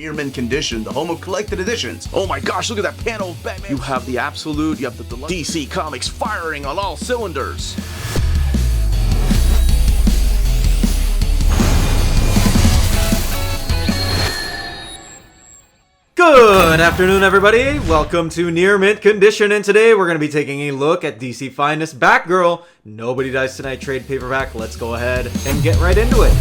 Near mint condition, the home of collected editions. Oh my gosh, look at that panel of Batman. You have the absolute, you have the deluxe. DC Comics firing on all cylinders. Good afternoon, everybody. Welcome to Near Mint Condition, and today we're going to be taking a look at DC Finest Batgirl. Nobody Dies Tonight trade paperback. Let's go ahead and get right into it.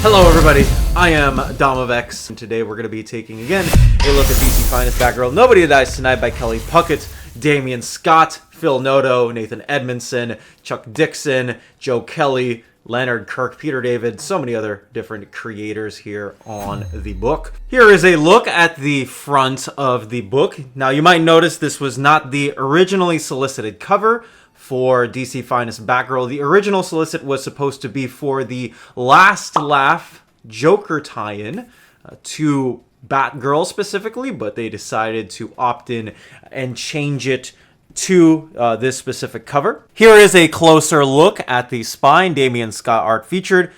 Hello everybody, I am Domovex, and today we're going to be taking again a look at DC Finest Batgirl Nobody Dies Tonight by Kelly Puckett, Damian Scott, Phil Noto, Nathan Edmondson, Chuck Dixon, Joe Kelly, Leonard Kirk, Peter David, so many other different creators here on the book. Here is a look at the front of the book. Now you might notice this was not the originally solicited cover for DC Finest Batgirl. The original solicit was supposed to be for the Last Laugh Joker tie-in to Batgirl specifically, but they decided to opt in and change it to this specific cover. Here is a closer look at the spine. Damian Scott art featuring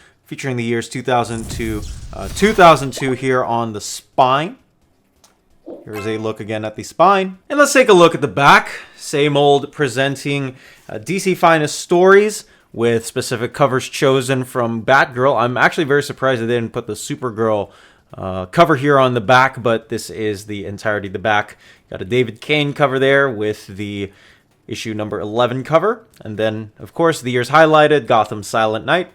the years 2002 here on the spine. Here's a look again at the spine. And let's take a look at the back. Same old, presenting DC Finest stories with specific covers chosen from Batgirl. I'm actually very surprised they didn't put the Supergirl cover here on the back, but this is the entirety of the back. Got a David Kane cover there with the issue number 11 cover. And then, of course, the years highlighted, Gotham Silent Night.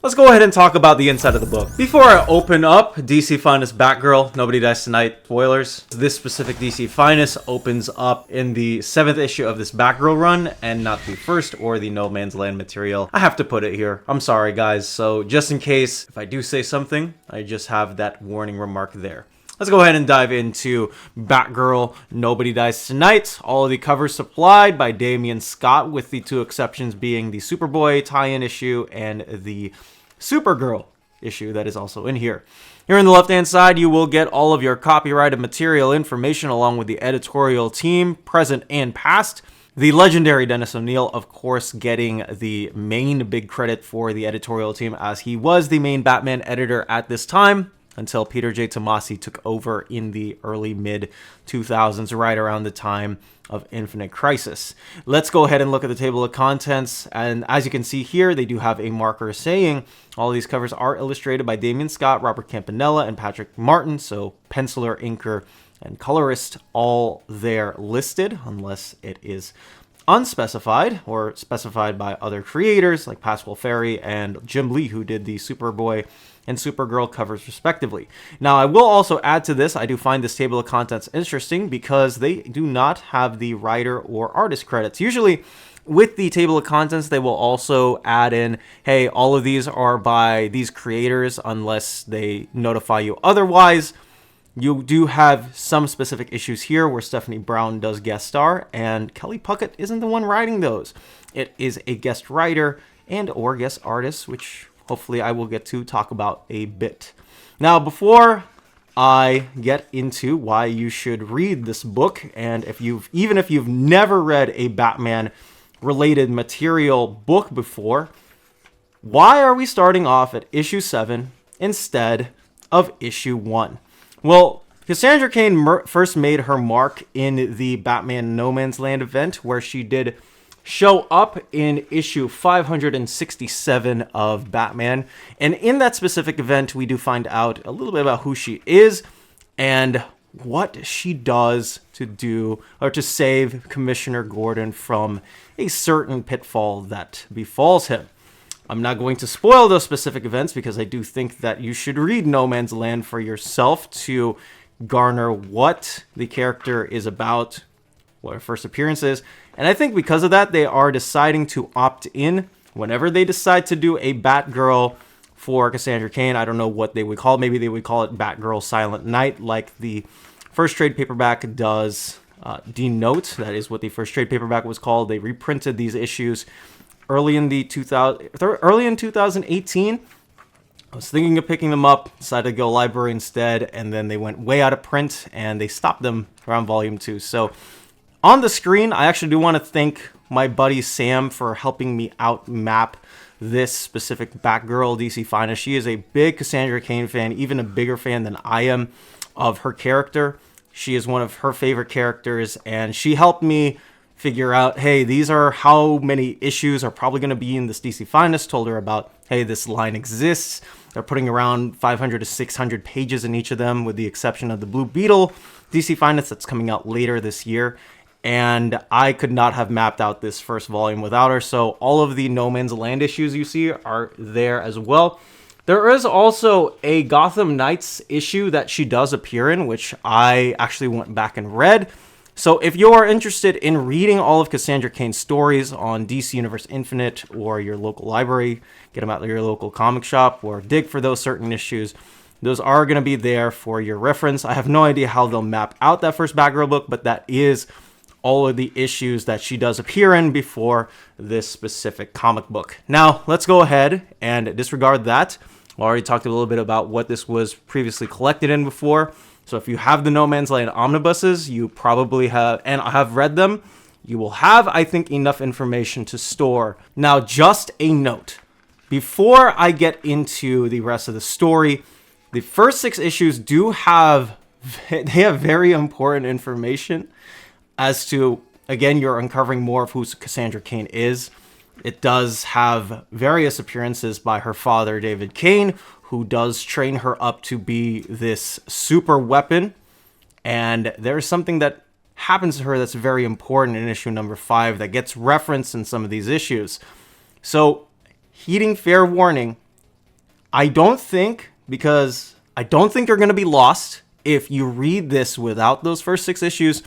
Let's go ahead and talk about the inside of the book. Before I open up DC Finest Batgirl, Nobody Dies Tonight, spoilers. This specific DC Finest opens up in the 7th issue of this Batgirl run, and not the first or the No Man's Land material. I have to put it here. I'm sorry, guys. So just in case, if I do say something, I just have that warning remark there. Let's go ahead and dive into Batgirl Nobody Dies Tonight. All of the covers supplied by Damian Scott, with the two exceptions being the Superboy tie-in issue and the Supergirl issue that is also in here. Here on the left-hand side, you will get all of your copyrighted material information along with the editorial team, present and past. The legendary Dennis O'Neil, of course, getting the main big credit for the editorial team, as he was the main Batman editor at this time, until Peter J. Tomasi took over in the early mid-2000s, right around the time of Infinite Crisis. Let's go ahead and look at the table of contents, and as you can see here, they do have a marker saying all of these covers are illustrated by Damian Scott, Robert Campanella, and Patrick Martin, so penciler, inker, and colorist all there listed, unless it is unspecified or specified by other creators like Pasquale Ferry and Jim Lee, who did the Superboy and Supergirl covers respectively. Now, I will also add to this, I do find this table of contents interesting because they do not have the writer or artist credits. Usually with the table of contents, they will also add in, hey, all of these are by these creators unless they notify you otherwise. You do have some specific issues here where Stephanie Brown does guest star, and Kelly Puckett isn't the one writing those. It is a guest writer and or guest artist, which hopefully I will get to talk about a bit. Now, before I get into why you should read this book, and even if you've never read a Batman-related material book before, why are we starting off at issue 7 instead of issue 1? Well, Cassandra Cain first made her mark in the Batman No Man's Land event, where she did show up in issue 567 of Batman. And in that specific event, we do find out a little bit about who she is and what she does to save Commissioner Gordon from a certain pitfall that befalls him. I'm not going to spoil those specific events because I do think that you should read No Man's Land for yourself to garner what the character is about, what her first appearance is. And I think because of that, they are deciding to opt in whenever they decide to do a Batgirl for Cassandra Cain. I don't know what they would call it. Maybe they would call it Batgirl Silent Night, like the first trade paperback does denote. That is what the first trade paperback was called. They reprinted these issues early in 2018. I was thinking of picking them up, decided to go library instead, and then they went way out of print, and they stopped them around volume 2. So on the screen, I actually do want to thank my buddy Sam for helping me out map this specific Batgirl DC Finest. She is a big Cassandra Cain fan, even a bigger fan than I am of her character. She is one of her favorite characters, and she helped me figure out, hey, these are how many issues are probably going to be in this DC Finest. Told her about, hey, this line exists. They're putting around 500 to 600 pages in each of them, with the exception of the Blue Beetle DC Finest that's coming out later this year. And I could not have mapped out this first volume without her. So all of the No Man's Land issues you see are there as well. There is also a Gotham Knights issue that she does appear in, which I actually went back and read. So if you are interested in reading all of Cassandra Cain's stories on DC Universe Infinite or your local library, get them out of your local comic shop or dig for those certain issues. Those are going to be there for your reference. I have no idea how they'll map out that first Batgirl book, but that is all of the issues that she does appear in before this specific comic book. Now, let's go ahead and disregard that. I already talked a little bit about what this was previously collected in before. So if you have the No Man's Land omnibuses, you probably have, and I have read them, you will have, I think, enough information to store. Now, just a note. Before I get into the rest of the story, the first 6 issues do have, they have very important information as to, again, you're uncovering more of who Cassandra Cain is. It does have various appearances by her father, David Cain, who does train her up to be this super weapon. And there's something that happens to her that's very important in issue number 5 that gets referenced in some of these issues. So, heeding fair warning, I don't think you're going to be lost if you read this without those first 6 issues.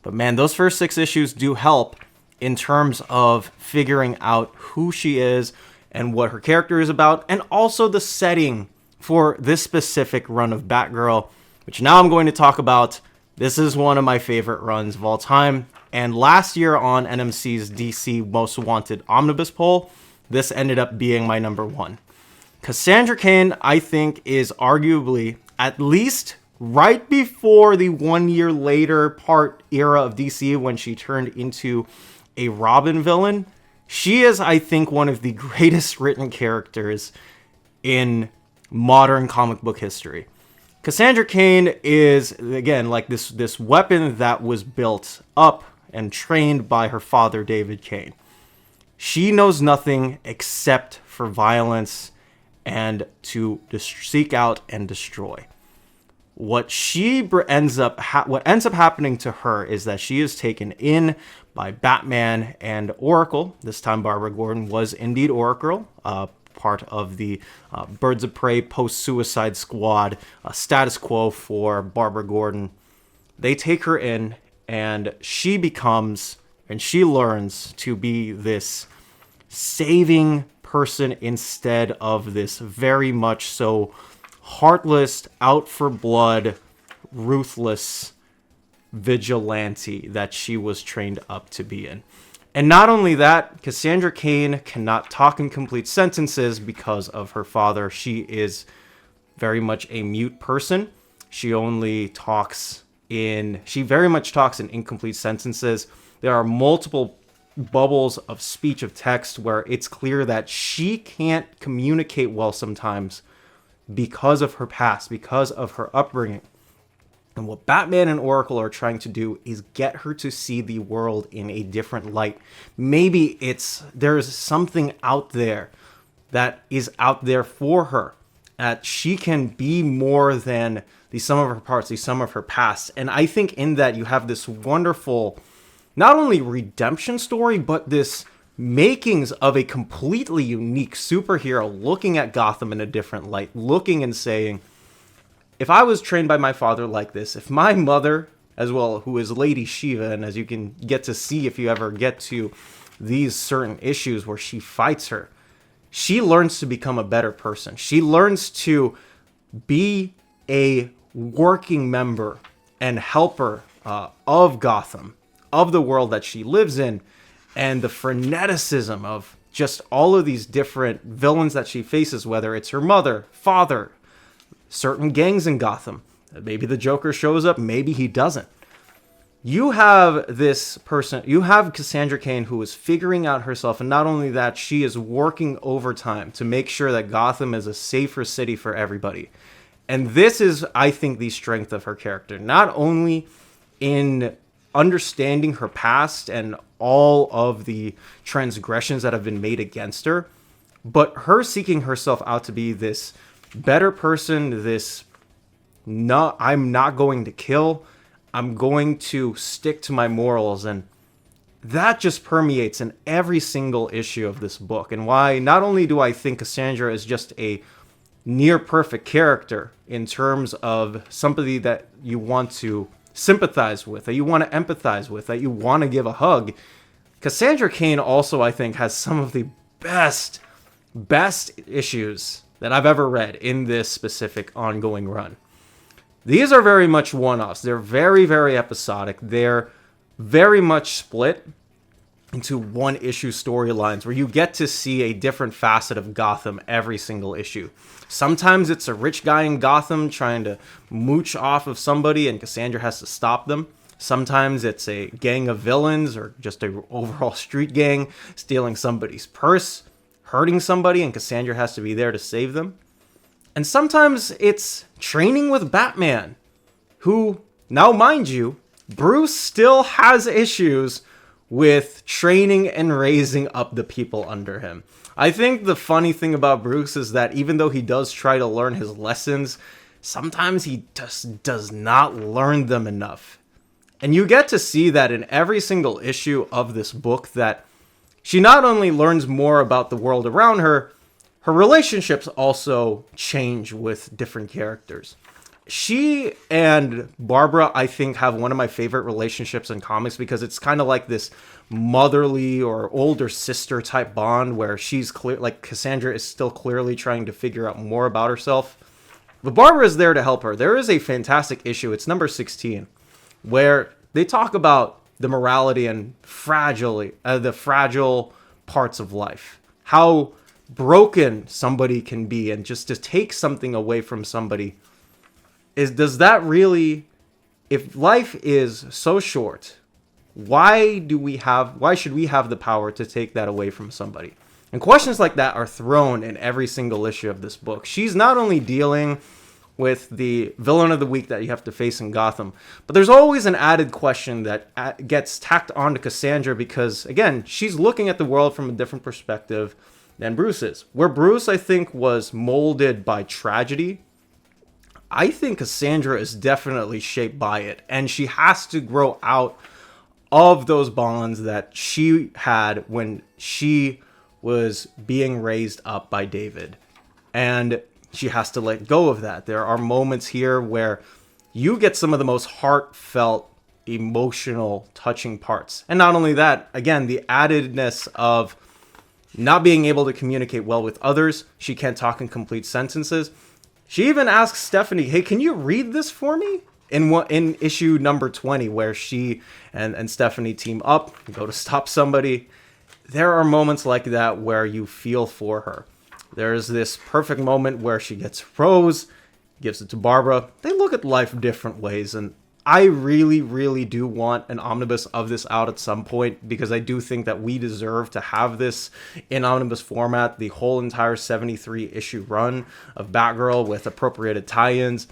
But man, those first 6 issues do help in terms of figuring out who she is and what her character is about, and also the setting for this specific run of Batgirl, which now I'm going to talk about. This is one of my favorite runs of all time, and last year on NMC's DC Most Wanted Omnibus poll, this ended up being my number 1. Cassandra Cain, I think, is arguably, at least right before the 1 year later part era of DC when she turned into a Robin villain, she is, I think, one of the greatest written characters in modern comic book history. Cassandra Cain is, again, like this weapon that was built up and trained by her father, David Cain. She knows nothing except for violence and to seek out and destroy. What ends up happening to her is that she is taken in by Batman and Oracle. This time Barbara Gordon was indeed Oracle, part of the Birds of Prey post-Suicide Squad status quo for Barbara Gordon. They take her in, and she learns to be this saving person instead of this very much so heartless, out for blood, ruthless vigilante that she was trained up to be in. And not only that, Cassandra Cain cannot talk in complete sentences because of her father. She is very much a mute person. She very much talks in incomplete sentences. There are multiple bubbles of speech, of text, where it's clear that she can't communicate well sometimes because of her past, because of her upbringing. And what Batman and Oracle are trying to do is get her to see the world in a different light. Maybe there's something out there that is out there for her, that she can be more than the sum of her parts, the sum of her past. And I think in that you have this wonderful, not only redemption story, but this makings of a completely unique superhero looking at Gotham in a different light, looking and saying, if I was trained by my father like this, if my mother, as well, who is Lady Shiva, and as you can get to see if you ever get to these certain issues where she fights her, she learns to become a better person. She learns to be a working member and helper of Gotham, of the world that she lives in, and the freneticism of just all of these different villains that she faces, whether it's her mother, father, certain gangs in Gotham. Maybe the Joker shows up, maybe he doesn't. you have this person, you have Cassandra Cain, who is figuring out herself, and not only that, she is working overtime to make sure that Gotham is a safer city for everybody. And this is, I think, the strength of her character, not only in understanding her past and all of the transgressions that have been made against her, but her seeking herself out to be this better person, this I'm not going to kill, I'm going to stick to my morals. And that just permeates in every single issue of this book. And why not only do I think Cassandra is just a near perfect character in terms of somebody that you want to sympathize with, that you want to empathize with, that you want to give a hug, Cassandra Cain also, I think, has some of the best issues that I've ever read in this specific ongoing run. These are very much one-offs. They're very, very episodic. They're very much split into one-issue storylines where you get to see a different facet of Gotham every single issue. Sometimes it's a rich guy in Gotham trying to mooch off of somebody and Cassandra has to stop them. Sometimes it's a gang of villains or just an overall street gang stealing somebody's purse, hurting somebody, and Cassandra has to be there to save them. And sometimes it's training with Batman, who, now mind you, Bruce still has issues with training and raising up the people under him. I think the funny thing about Bruce is that even though he does try to learn his lessons, sometimes he just does not learn them enough. And you get to see that in every single issue of this book, that she not only learns more about the world around her, her relationships also change with different characters. She and Barbara, I think, have one of my favorite relationships in comics because it's kind of like this motherly or older sister type bond where she's clear, like Cassandra is still clearly trying to figure out more about herself. But Barbara is there to help her. There is a fantastic issue, it's number 16, where they talk about the morality and the fragile parts of life. How broken somebody can be, and just to take something away from somebody, does that really, if life is so short, why should we have the power to take that away from somebody? And questions like that are thrown in every single issue of this book. She's not only dealing with the villain of the week that you have to face in Gotham, but there's always an added question that gets tacked onto Cassandra because, again, she's looking at the world from a different perspective than Bruce is. Where Bruce, I think, was molded by tragedy, I think Cassandra is definitely shaped by it, and she has to grow out of those bonds that she had when she was being raised up by David. And she has to let go of that. There are moments here where you get some of the most heartfelt, emotional, touching parts. And not only that, again, the addedness of not being able to communicate well with others. She can't talk in complete sentences. She even asks Stephanie, hey, can you read this for me? In issue number 20, where she and Stephanie team up, go to stop somebody. There are moments like that where you feel for her. There's this perfect moment where she gets Rose, gives it to Barbara. They look at life different ways, and I really, really do want an omnibus of this out at some point, because I do think that we deserve to have this in omnibus format, the whole entire 73 issue run of Batgirl with appropriated tie-ins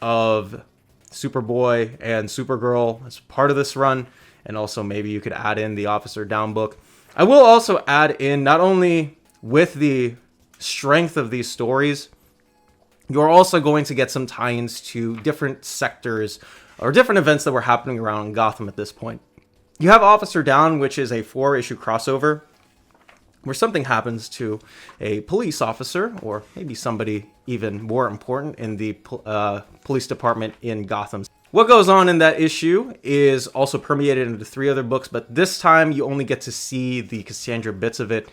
of Superboy and Supergirl as part of this run. And also maybe you could add in the Officer Down book. I will also add in, not only with the strength of these stories, you're also going to get some tie-ins to different sectors or different events that were happening around Gotham at this point. You have Officer Down, which is a 4-issue crossover where something happens to a police officer, or maybe somebody even more important in the police department in Gotham. What goes on in that issue is also permeated into 3 other books, but this time you only get to see the Cassandra bits of it.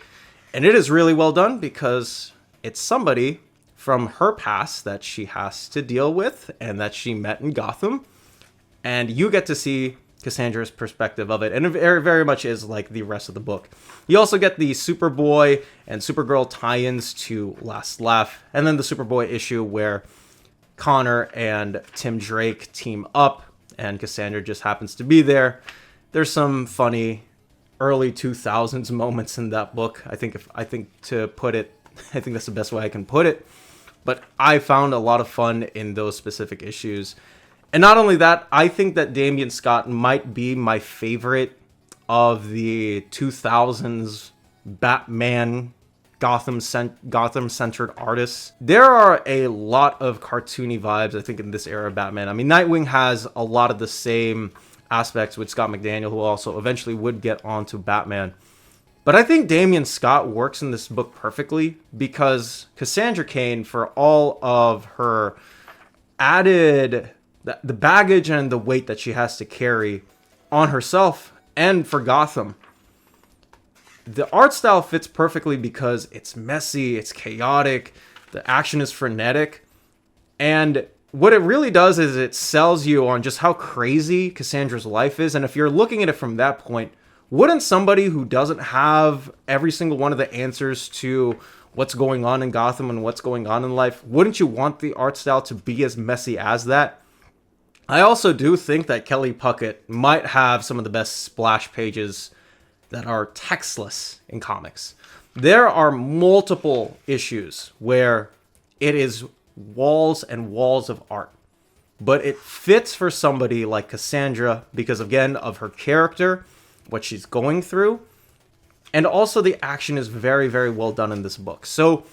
And it is really well done because it's somebody from her past that she has to deal with and that she met in Gotham. And you get to see Cassandra's perspective of it. And it very, very much is like the rest of the book. You also get the Superboy and Supergirl tie-ins to Last Laugh. And then the Superboy issue where Connor and Tim Drake team up and Cassandra just happens to be there. There's some funny early 2000s moments in that book. I think to put it, I think that's the best way I can put it. But I found a lot of fun in those specific issues. And not only that, I think that Damian Scott might be my favorite of the 2000s Batman Gotham-centered artists. There are a lot of cartoony vibes, I think, in this era of Batman. I mean, Nightwing has a lot of the same aspects with Scott McDaniel, who also eventually would get onto Batman. But I think Damian Scott works in this book perfectly because Cassandra Cain, for all of her added the baggage and the weight that she has to carry on herself and for Gotham, the art style fits perfectly because it's messy, it's chaotic, the action is frenetic, and what it really does is it sells you on just how crazy Cassandra's life is. And if you're looking at it from that point, wouldn't somebody who doesn't have every single one of the answers to what's going on in Gotham and what's going on in life, wouldn't you want the art style to be as messy as that? I also do think that Kelly Puckett might have some of the best splash pages that are textless in comics. There are multiple issues where it is walls and walls of art, but it fits for somebody like Cassandra because, again, of her character, what she's going through, and also the action is very, very well done in this book. So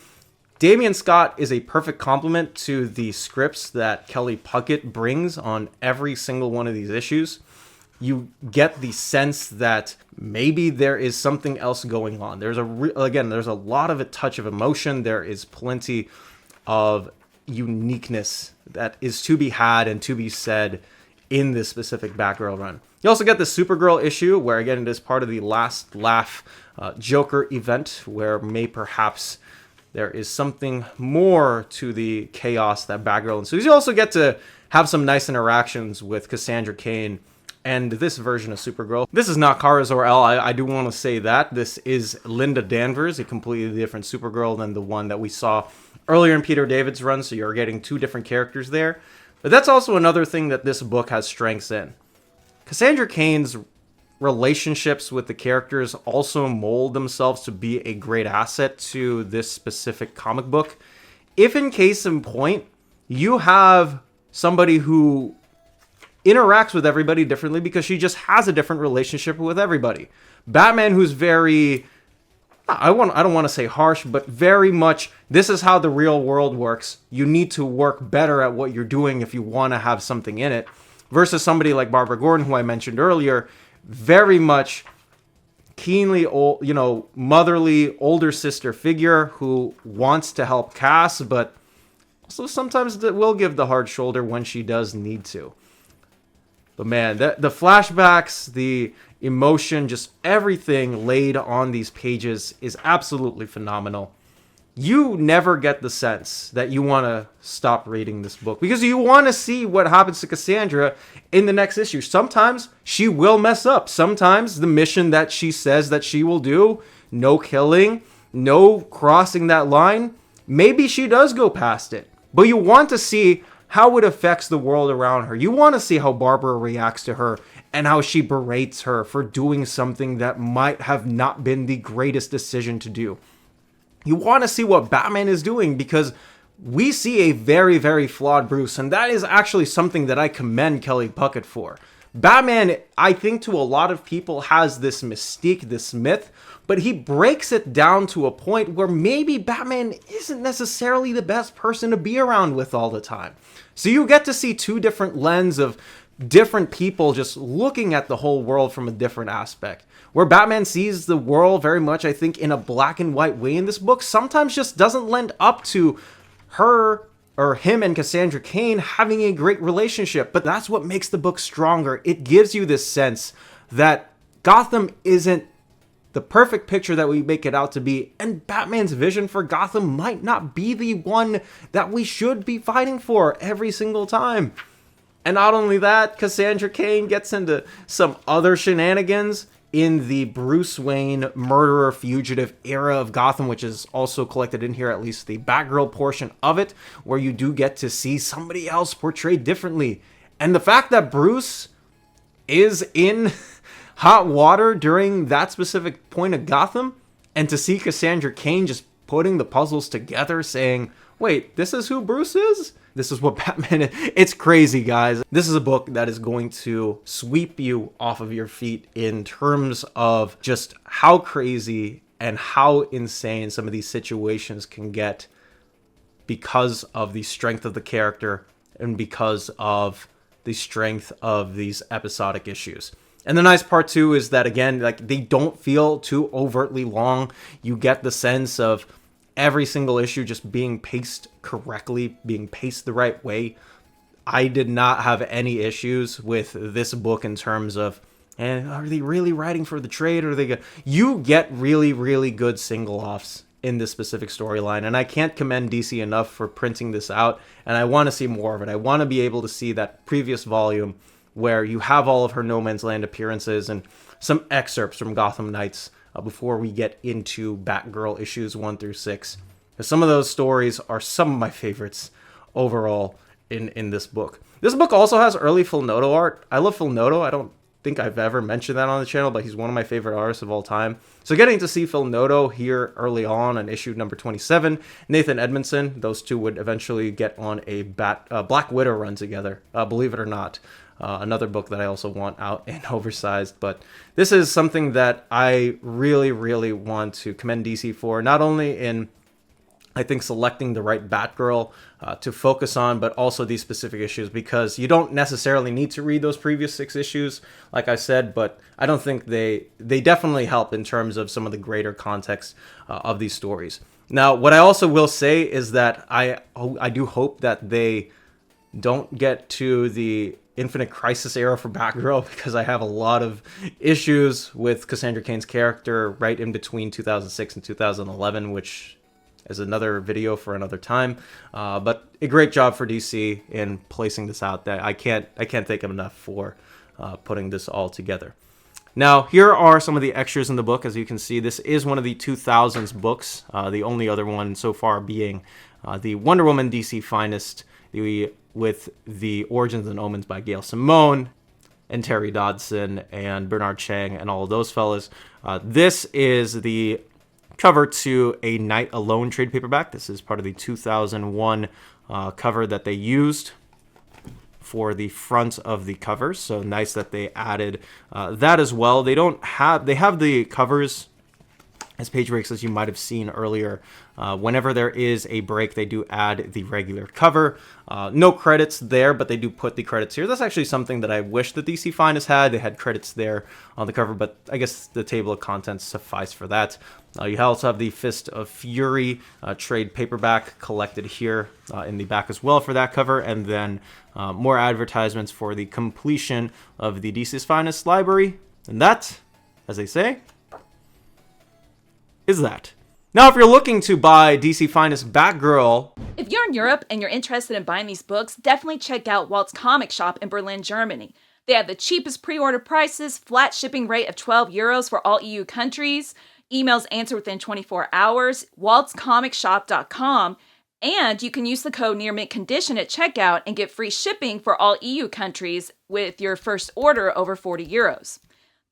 Damian Scott is a perfect complement to the scripts that Kelly Puckett brings on every single one of these issues. You get the sense that maybe there is something else going on. There's there's a lot of a touch of emotion. There is plenty of uniqueness that is to be had and to be said in this specific Batgirl run. You also get the Supergirl issue, where again it is part of the Last Laugh Joker event, where perhaps there is something more to the chaos that Batgirl ensues. You also get to have some nice interactions with Cassandra Cain and this version of Supergirl. This is not Kara Zor-El, I do want to say that. This is Linda Danvers, a completely different Supergirl than the one that we saw earlier in Peter David's run, so you're getting two different characters there. But that's also another thing that this book has strengths in. Cassandra Cain's relationships with the characters also mold themselves to be a great asset to this specific comic book. If in case in point, you have somebody who interacts with everybody differently because she just has a different relationship with everybody. Batman, who's very, I don't want to say harsh, but very much, this is how the real world works. You need to work better at what you're doing if you want to have something in it. Versus somebody like Barbara Gordon, who I mentioned earlier, very much keenly, motherly older sister figure who wants to help Cass, but also sometimes will give the hard shoulder when she does need to. But man, the flashbacks, the emotion, just everything laid on these pages is absolutely phenomenal. You never get the sense that you want to stop reading this book because you want to see what happens to Cassandra in the next issue. Sometimes she will mess up. Sometimes the mission that she says that she will do, no killing, no crossing that line, maybe she does go past it. But you want to see how it affects the world around her. You want to see how Barbara reacts to her and how she berates her for doing something that might have not been the greatest decision to do. You want to see what Batman is doing because we see a very, very flawed Bruce, and that is actually something that I commend Kelly Puckett for. Batman, I think to a lot of people, has this mystique, this myth, but he breaks it down to a point where maybe Batman isn't necessarily the best person to be around with all the time. So you get to see two different lenses of different people just looking at the whole world from a different aspect. Where Batman sees the world very much, I think, in a black and white way in this book, sometimes just doesn't lend up to her or him and Cassandra Cain having a great relationship. But that's what makes the book stronger. It gives you this sense that Gotham isn't the perfect picture that we make it out to be, and Batman's vision for Gotham might not be the one that we should be fighting for every single time. And not only that, Cassandra Cain gets into some other shenanigans in the Bruce Wayne murderer fugitive era of Gotham, which is also collected in here, at least the Batgirl portion of it, where you do get to see somebody else portrayed differently. And the fact that Bruce is in hot water during that specific point of Gotham, and to see Cassandra Cain just putting the puzzles together, saying, wait, this is who Bruce is? This is what Batman is. It's crazy, guys. This is a book that is going to sweep you off of your feet in terms of just how crazy and how insane some of these situations can get because of the strength of the character and because of the strength of these episodic issues. And the nice part too is that, again, like, they don't feel too overtly long. You get the sense of every single issue just being paced correctly, being paced the right way. I did not have any issues with this book in terms of, are they really writing for the trade, or are they good? You get really, really good single-offs in this specific storyline, and I can't commend DC enough for printing this out, and I want to see more of it. I want to be able to see that previous volume where you have all of her No Man's Land appearances and some excerpts from Gotham Knights before we get into Batgirl issues 1 through 6. Some of those stories are some of my favorites overall in this book. This book also has early Phil Noto art. I love Phil Noto. I don't think I've ever mentioned that on the channel, but he's one of my favorite artists of all time. So getting to see Phil Noto here early on issue number 27, Nathan Edmondson, those two would eventually get on a Black Widow run together, believe it or not. Another book that I also want out in oversized, but this is something that I really, really want to commend DC for, not only in, I think, selecting the right Batgirl to focus on, but also these specific issues, because you don't necessarily need to read those previous 6 issues, like I said, but I don't think they definitely help in terms of some of the greater context of these stories. Now, what I also will say is that I do hope that they don't get to the Infinite Crisis era for Batgirl, because I have a lot of issues with Cassandra Cain's character right in between 2006 and 2011, which is another video for another time. But a great job for DC in placing this out. That I can't thank them enough for putting this all together. Now, here are some of the extras in the book. As you can see, this is one of the 2000s books, the only other one so far being the Wonder Woman DC Finest, with the Origins and Omens by Gail Simone and Terry Dodson and Bernard Chang and all of those fellas. This is the cover to A Night Alone trade paperback. This is part of the 2001 cover that they used for the front of the covers. So nice that they added that as well. They have the covers as page breaks, as you might have seen earlier. Whenever there is a break, they do add the regular cover. No credits there, but they do put the credits here. That's actually something that I wish the DC Finest had. They had credits there on the cover, but I guess the table of contents suffice for that. You also have the Fist of Fury trade paperback collected here in the back as well for that cover, and then more advertisements for the completion of the DC's Finest library. And that, as they say, is that. Now, if you're looking to buy DC Finest Batgirl... If you're in Europe and you're interested in buying these books, definitely check out Walt's Comic Shop in Berlin, Germany. They have the cheapest pre-order prices, flat shipping rate of €12 for all EU countries, emails answered within 24 hours, waltscomicshop.com, and you can use the code Near Mint Condition at checkout and get free shipping for all EU countries with your first order over €40.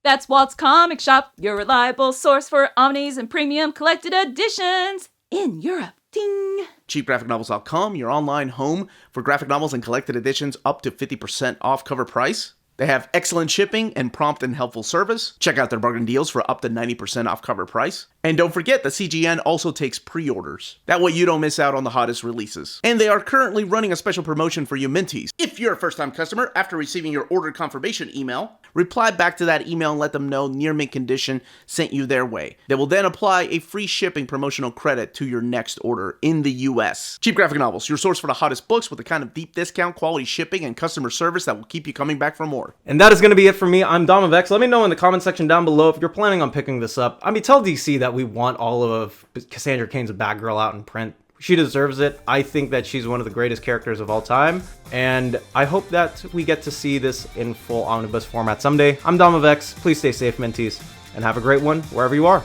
That's Walt's Comic Shop, your reliable source for omnis and premium collected editions in Europe. Ding! CheapGraphicNovels.com, your online home for graphic novels and collected editions up to 50% off cover price. They have excellent shipping and prompt and helpful service. Check out their bargain deals for up to 90% off cover price. And don't forget that CGN also takes pre-orders. That way you don't miss out on the hottest releases. And they are currently running a special promotion for you Minties. If you're a first-time customer, after receiving your order confirmation email, reply back to that email and let them know Near Mint Condition sent you their way. They will then apply a free shipping promotional credit to your next order in the US. Cheap Graphic Novels, your source for the hottest books with the kind of deep discount, quality shipping, and customer service that will keep you coming back for more. And that is going to be it for me. I'm Dom of X. Let me know in the comment section down below if you're planning on picking this up. I mean, tell DC that we want all of Cassandra Cain's Batgirl out in print. She deserves it. I think that she's one of the greatest characters of all time, and I hope that we get to see this in full omnibus format someday. I'm Dom of X. Please stay safe, Mentees, and have a great one wherever you are.